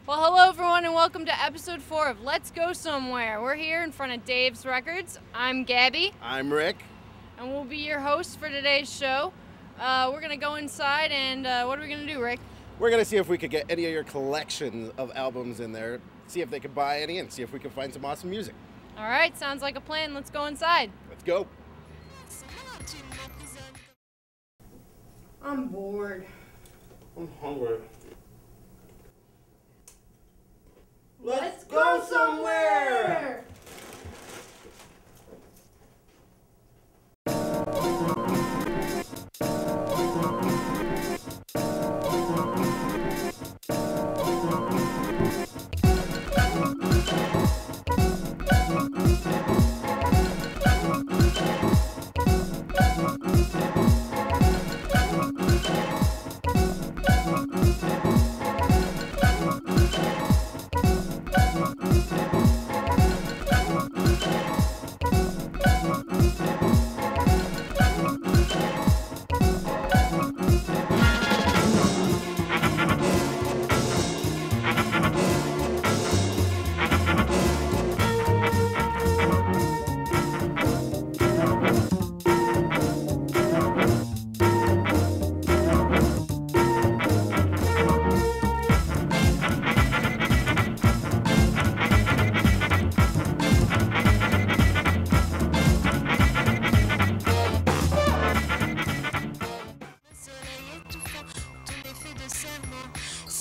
Well, hello everyone and welcome to episode 4 of Let's Go Somewhere. We're here in front of Dave's Records. I'm Gabby. I'm Rick. And we'll be your hosts for today's show. We're going to go inside and what are we going to do, Rick? We're going to see if we could get any of your collection of albums in there, see if they could buy any, and see if we can find some awesome music. All right, sounds like a plan. Let's go inside. Let's go. I'm bored. I'm hungry. Let's go somewhere!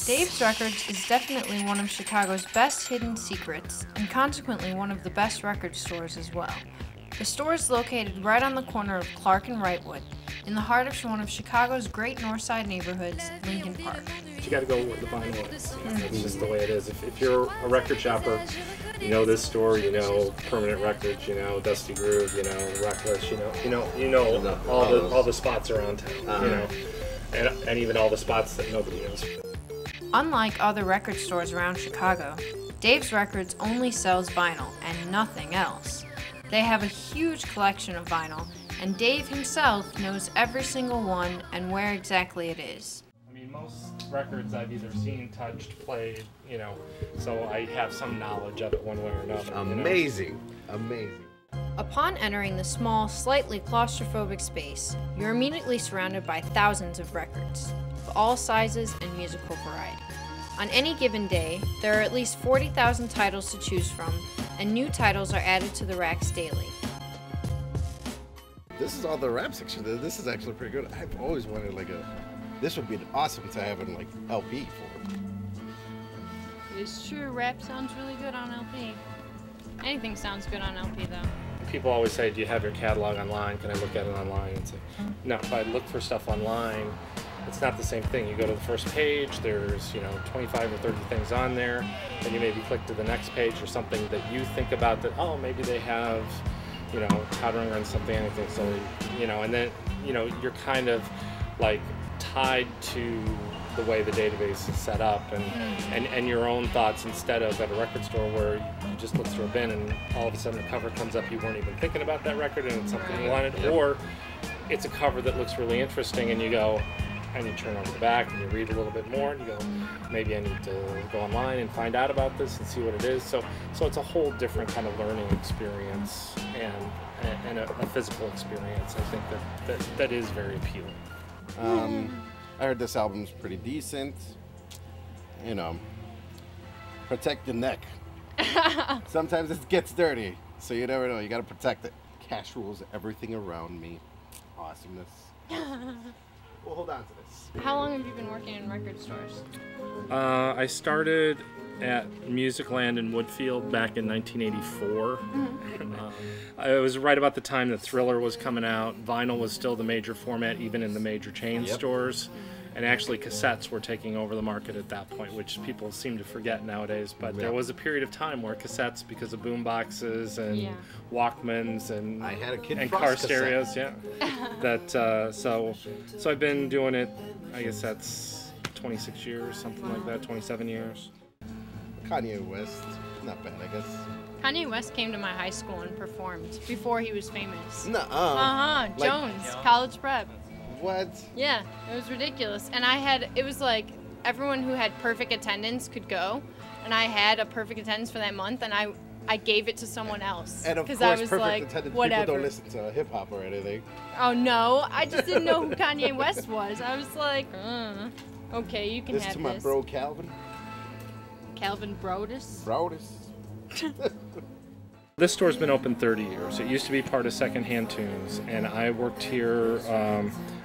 Dave's Records is definitely one of Chicago's best hidden secrets, and consequently one of the best record stores as well. The store is located right on the corner of Clark and Wrightwood, in the heart of one of Chicago's great North Side neighborhoods, Lincoln Park. You got to go where the vinyl is. It's just the way it is. If you're a record shopper, you know this store. You know Permanent Records. You know Dusty Groove. You know Reckless. You know all the spots around town. You know, and even all the spots that nobody knows. Unlike other record stores around Chicago, Dave's Records only sells vinyl and nothing else. They have a huge collection of vinyl, and Dave himself knows every single one and where exactly it is. I mean, most records I've either seen, touched, played, you know, so I have some knowledge of it one way or another. Amazing. Amazing. Upon entering the small, slightly claustrophobic space, you're immediately surrounded by thousands of records, of all sizes and musical variety. On any given day, there are at least 40,000 titles to choose from, and new titles are added to the racks daily. This is all the rap section. This is actually pretty good. I've always wanted this would be awesome to have in LP for. It's true, rap sounds really good on LP. Anything sounds good on LP though. People always say, do you have your catalog online? Can I look at it online? And say, no, if I look for stuff online, it's not the same thing. You go to the first page, there's 25 or 30 things on there, then you maybe click to the next page or something that you think about that, oh, maybe they have, powdering on something, anything silly, and then, you're kind of like tied to the way the database is set up and your own thoughts instead of at a record store where you just look through a bin and all of a sudden a cover comes up, you weren't even thinking about that record and it's something you wanted, or it's a cover that looks really interesting and you go, and you turn over the back and you read a little bit more and you go, maybe I need to go online and find out about this and see what it is. So it's a whole different kind of learning experience and a physical experience. I think that is very appealing. I heard this album's pretty decent. Protect the neck. Sometimes it gets dirty, so you never know. You got to protect it. Cash rules everything around me. Awesomeness. We'll hold on to this. How long have you been working in record stores? I started at Musicland in Woodfield back in 1984. It was right about the time that Thriller was coming out. Vinyl was still the major format, even in the major chain stores. And actually cassettes were taking over the market at that point, which people seem to forget nowadays. But there was a period of time where cassettes, because of boom boxes and Walkmans and I had a Kid and Frost car cassette. stereos, so I've been doing it, I guess that's 26 years, something like that, 27 years. Kanye West, not bad, I guess. Kanye West came to my high school and performed before he was famous. Nuh-uh. Jones, college prep. What? Yeah, it was ridiculous. And it was like everyone who had perfect attendance could go, and I had a perfect attendance for that month, and I gave it to someone else. And of course, I was perfect like, attendance whatever. people don't listen to hip hop or anything. Oh no, I just didn't know who Kanye West was. I was like, okay, you can This have to my this. bro Calvin. Calvin Brodus. Brodus. This store's been open 30 years. It used to be part of Secondhand Tunes, and I worked here.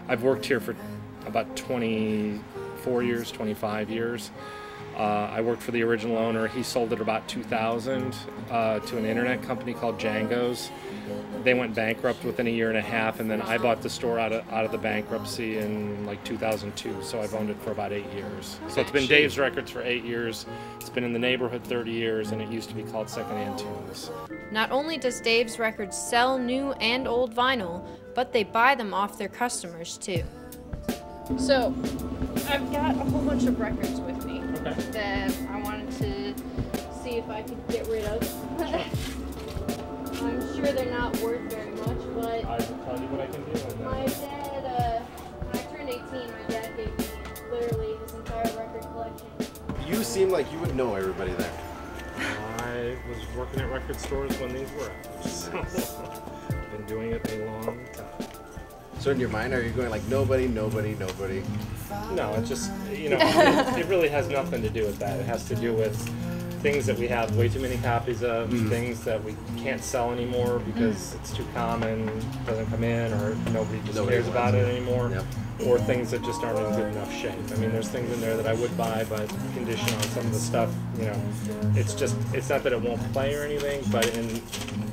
I've worked here for about 24 years, 25 years. I worked for the original owner. He sold it about 2000 to an internet company called Django's. They went bankrupt within a year and a half, and then I bought the store out of the bankruptcy in like 2002. So I've owned it for about 8 years. So it's been Dave's Records for 8 years. It's been in the neighborhood 30 years, and it used to be called Secondhand Tunes. Not only does Dave's Records sell new and old vinyl, but they buy them off their customers too. So, I've got a whole bunch of records with me that I wanted to see if I could get rid of. I'm sure they're not worth very much, but I will tell you what I can do. my dad, when I turned 18, my dad gave me literally his entire record collection. You seem like you would know everybody there. I was working at record stores when these were out, so I've been doing it a long time. So in your mind, are you going like nobody? No, it just, it really has nothing to do with that. It has to do with things that we have way too many copies of, things that we can't sell anymore because it's too common, doesn't come in, or nobody cares about it anymore, or things that just aren't in good enough shape. I mean, there's things in there that I would buy, but condition on some of the stuff, it's not that it won't play or anything, but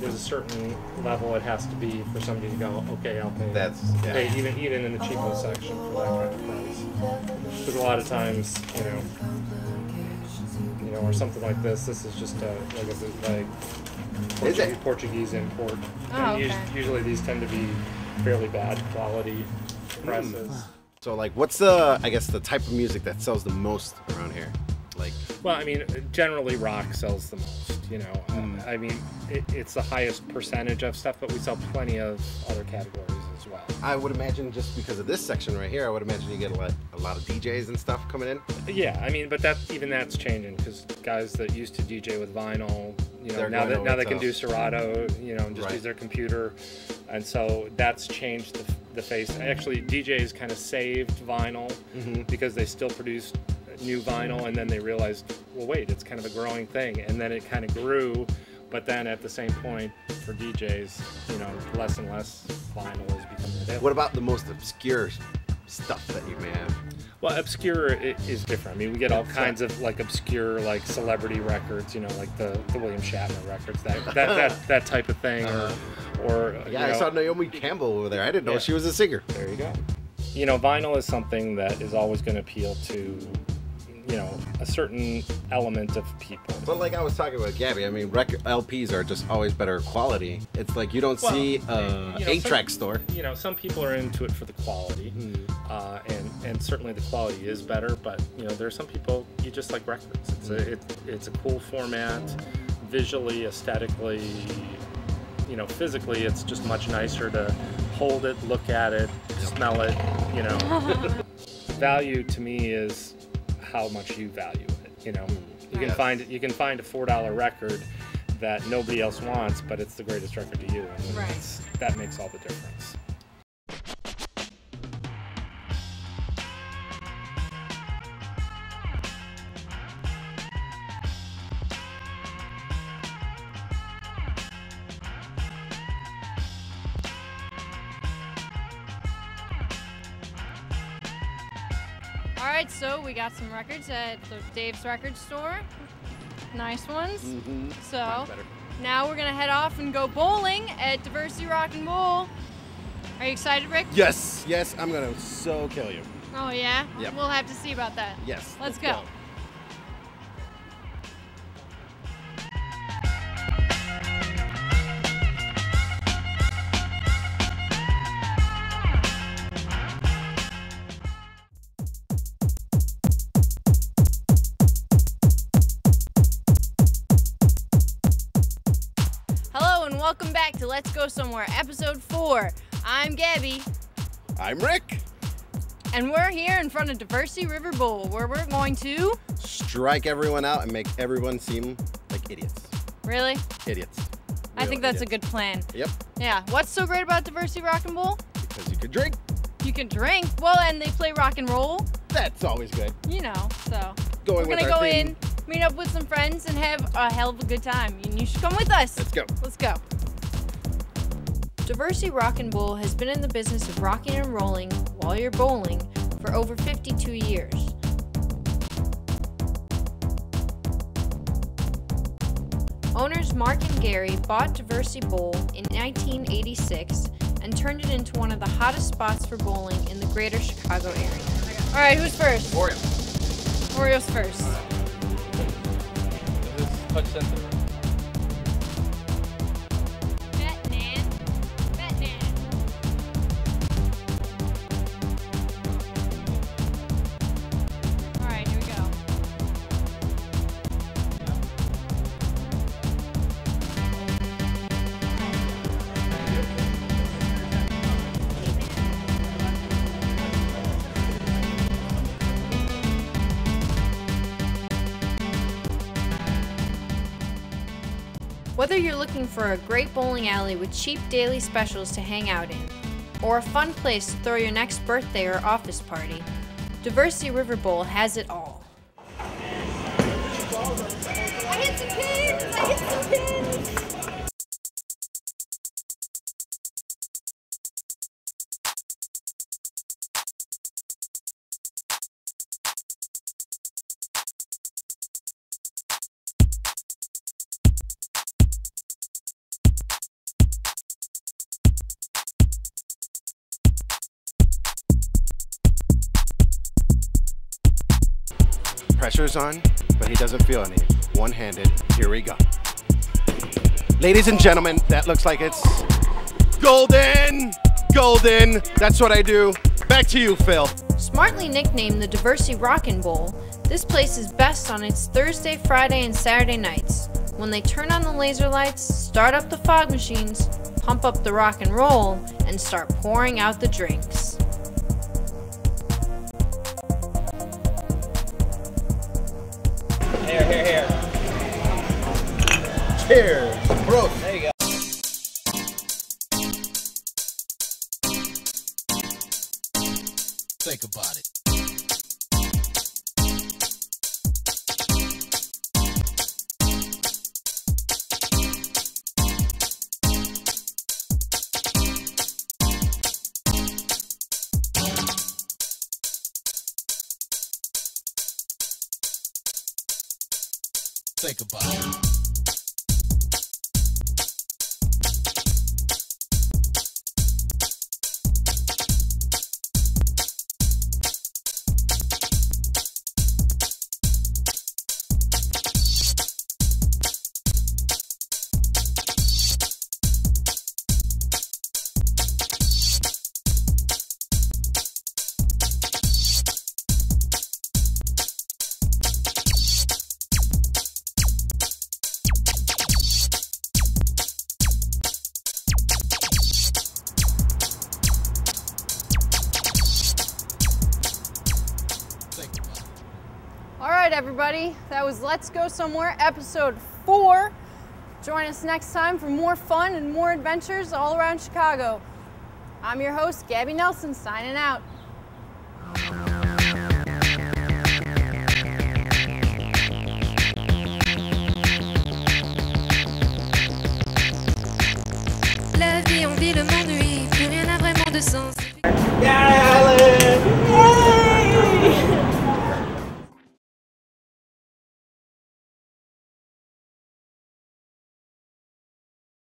there's a certain level it has to be for somebody to go, okay, I'll pay. Even in the cheapest section for that kind of price. Because a lot of times, or something like this. This is just like Portuguese import. And usually these tend to be fairly bad quality presses. So like, what's the type of music that sells the most around here? Like, well, I mean, generally rock sells the most. I mean, it's the highest percentage of stuff, but we sell plenty of other categories as well. I would imagine just because of this section right here, I would imagine you get a lot of DJs and stuff coming in. Yeah, I mean, but that's changing because guys that used to DJ with vinyl, now they can do Serato, and just use their computer, and so that's changed the face. Actually, DJs kind of saved vinyl because they still produced new vinyl, and then they realized, well, wait, it's kind of a growing thing, and then it kind of grew. But then at the same point, for DJs, less and less vinyl is becoming available. What about the most obscure stuff that you may have? Well, obscure is different. I mean, we get all kinds of like obscure, like celebrity records, like the William Shatner records, that type of thing, or I saw Naomi Campbell over there. I didn't know she was a singer. There you go. Vinyl is something that is always going to appeal to a certain element of people. But like I was talking with Gabby, I mean, LPs are just always better quality. It's like you don't see a 8-track store. Some people are into it for the quality, and certainly the quality is better. But there are some people you just like records. It's a cool format, visually, aesthetically, physically. It's just much nicer to hold it, look at it, smell it. Value to me is how much you value it. You can find a $4 record that nobody else wants, but it's the greatest record to you, and that makes all the difference. Alright, so we got some records at the Dave's Record Store. Nice ones. So now we're gonna head off and go bowling at Diversity Rock and Bowl. Are you excited, Rick? Yes, I'm gonna so kill you. Oh yeah? Yep. We'll have to see about that. Yes. Let's go. Welcome back to Let's Go Somewhere, episode 4. I'm Gabby. I'm Rick. And we're here in front of Diversey River Bowl, where we're going to... Strike everyone out and make everyone seem like idiots. Really? Idiots. I think that's idiots. a good plan. Yep. Yeah. What's so great about Diversey Rock and Bowl? Because you could drink. You can drink. Well, and they play rock and roll. That's always good. You know, so... Going We're with gonna our go theme. in, meet up with some friends, and have a hell of a good time. And you should come with us. Let's go. Let's go. Diversey Rock and Bowl has been in the business of rocking and rolling while you're bowling for over 52 years. Owners Mark and Gary bought Diversey Bowl in 1986 and turned it into one of the hottest spots for bowling in the greater Chicago area. All right, who's first? Oreo. Oreo's first. This is touch sensitive. Batman. Batman. All right, here we go. Whether you're looking for a great bowling alley with cheap daily specials to hang out in, or a fun place to throw your next birthday or office party, Diversey River Bowl has it all. I hit some pins! I hit some pins! Pressure's on, but he doesn't feel any. One-handed. Here we go. Ladies and gentlemen, that looks like it's golden! Golden! That's what I do. Back to you, Phil. Smartly nicknamed the Diversey Rockin' Bowl, this place is best on its Thursday, Friday, and Saturday nights, when they turn on the laser lights, start up the fog machines, pump up the rock and roll, and start pouring out the drinks. Here. Cheers. Bro. There you go. Think about it. Think about it. All right, everybody, that was Let's Go Somewhere, episode 4. Join us next time for more fun and more adventures all around Chicago. I'm your host, Gabby Nelson, signing out. La vie, on vit le monde, oui, plus rien n'a vraiment de sens. Yeah!